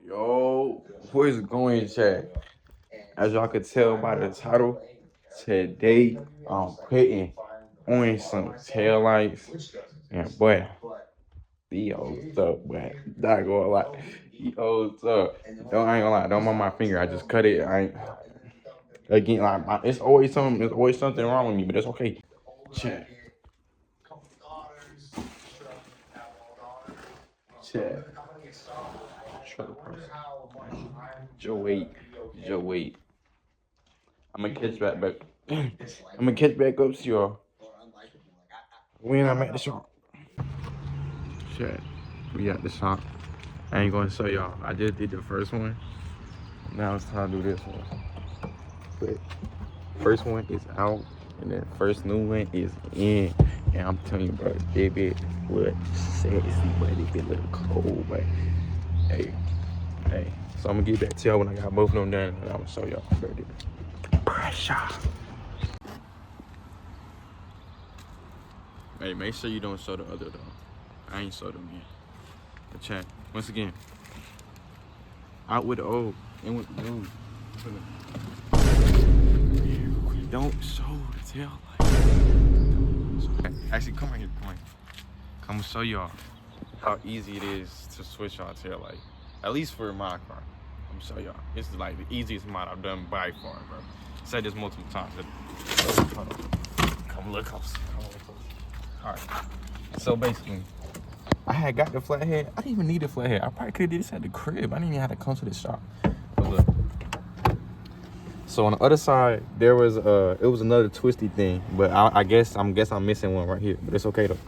Yo, what is going, chat? As y'all could tell by the title, today I'm putting on some tail lights. And boy, these hoes up, boy. Not gonna lie. These hoes up. I ain't gonna lie, don't mind my finger. I just cut it. I ain't again like it's always something wrong with me, but it's okay. Chat. Chat. Joe wait. Joe wait. I'm gonna catch back. I'm gonna catch back up to y'all when I'm at the shop. Shit, we at the shop. I ain't gonna show y'all. I just did the first one. Now it's time to do this one. But first one is out, and then first new one is in. And I'm telling you, bro, they bit look sexy, but they bit look cold, but hey. So I'm gonna get back to y'all when I got both of them done, and I'm gonna show y'all. Pressure. Hey, make sure you don't show the other though. I ain't showed them yet. But chat, once again, out with the old, in with the new. Don't show the tail light. Actually, come right here, come on. I'm gonna show y'all how easy it is to switch our tail light. At least for my car. I'm gonna show y'all. This is like the easiest mod I've done by far, bro. Said this multiple times. Come look close. Alright. So basically, I had got the flathead. I didn't even need a flathead. I probably could have did this at the crib. I didn't even have to come to the shop. But look. So on the other side, there was it was another twisty thing, but I'm missing one right here. But it's okay though.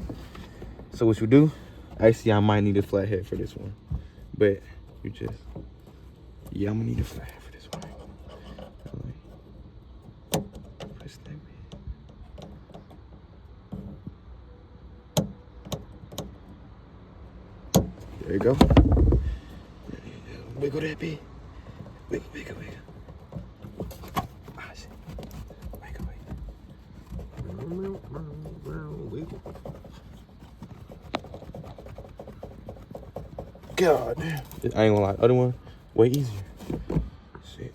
So what you do? Actually, I might need a flathead for this one, but I'm gonna need a flathead for this one. Press that way. There you go. Wiggle that bit. Wiggle. Ah, shit. Wiggle. God damn. I ain't gonna lie. Other one, way easier. Shit.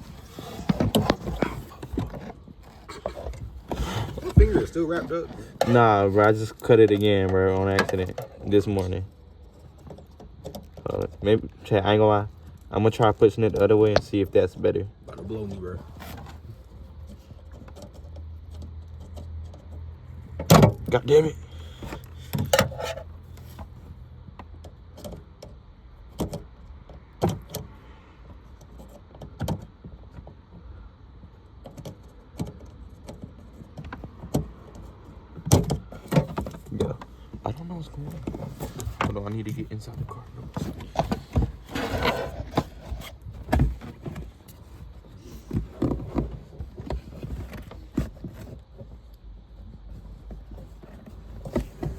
My finger is still wrapped up. Nah, bro. I just cut it again, bro, on accident this morning. Maybe, chat, I ain't gonna lie. I'm gonna try pushing it the other way and see if that's better. About to blow me, bro. God damn it. Yeah, I don't know what's going on. Hold on, I need to get inside the car.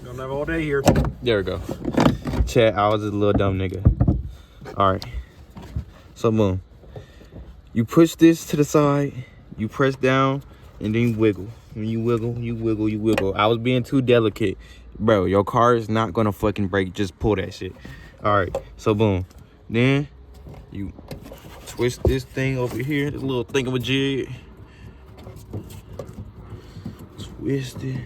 Don't have all day here. There we go. Chat, I was just a little dumb nigga. Alright. So boom. You push this to the side, you press down, and then you wiggle. When you wiggle. I was being too delicate. Bro, your car is not gonna fucking break. Just pull that shit. Alright, so boom. Then you twist this thing over here, this little thingamajig. Twist it.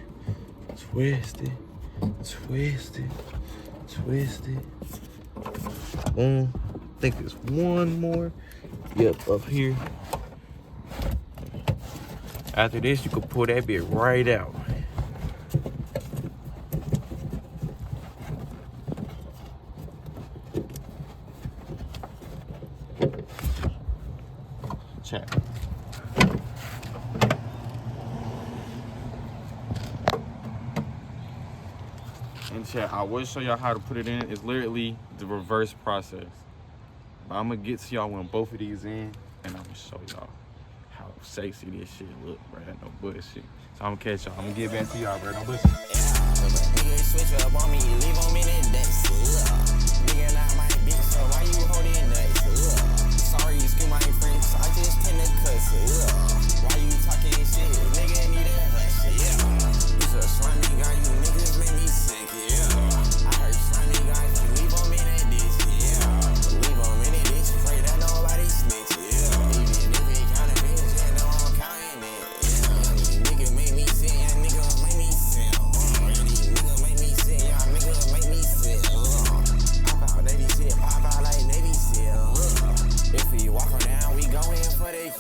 Boom. I think there's one more. Yep, up here. After this, you can pull that bit right out. Check. And chat, I will show y'all how to put it in. It's literally the reverse process. But I'm gonna get to y'all when both of these in, and I'm gonna show y'all how sexy this shit look, bro. That no bullshit. So I'm gonna catch y'all. I'm gonna get back to y'all, bro. Don't listen. Nigga switch up on me, leave on me then that's nigga not my bitch, so why you holding nuts? Sorry, excuse my French, I just tend to cuss. Why you talking shit? Nigga need a hush. You's a slimy guy, you niggas make me sick. I heard slimy guys, you leave on me that this. Leave on me that this.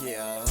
Yeah.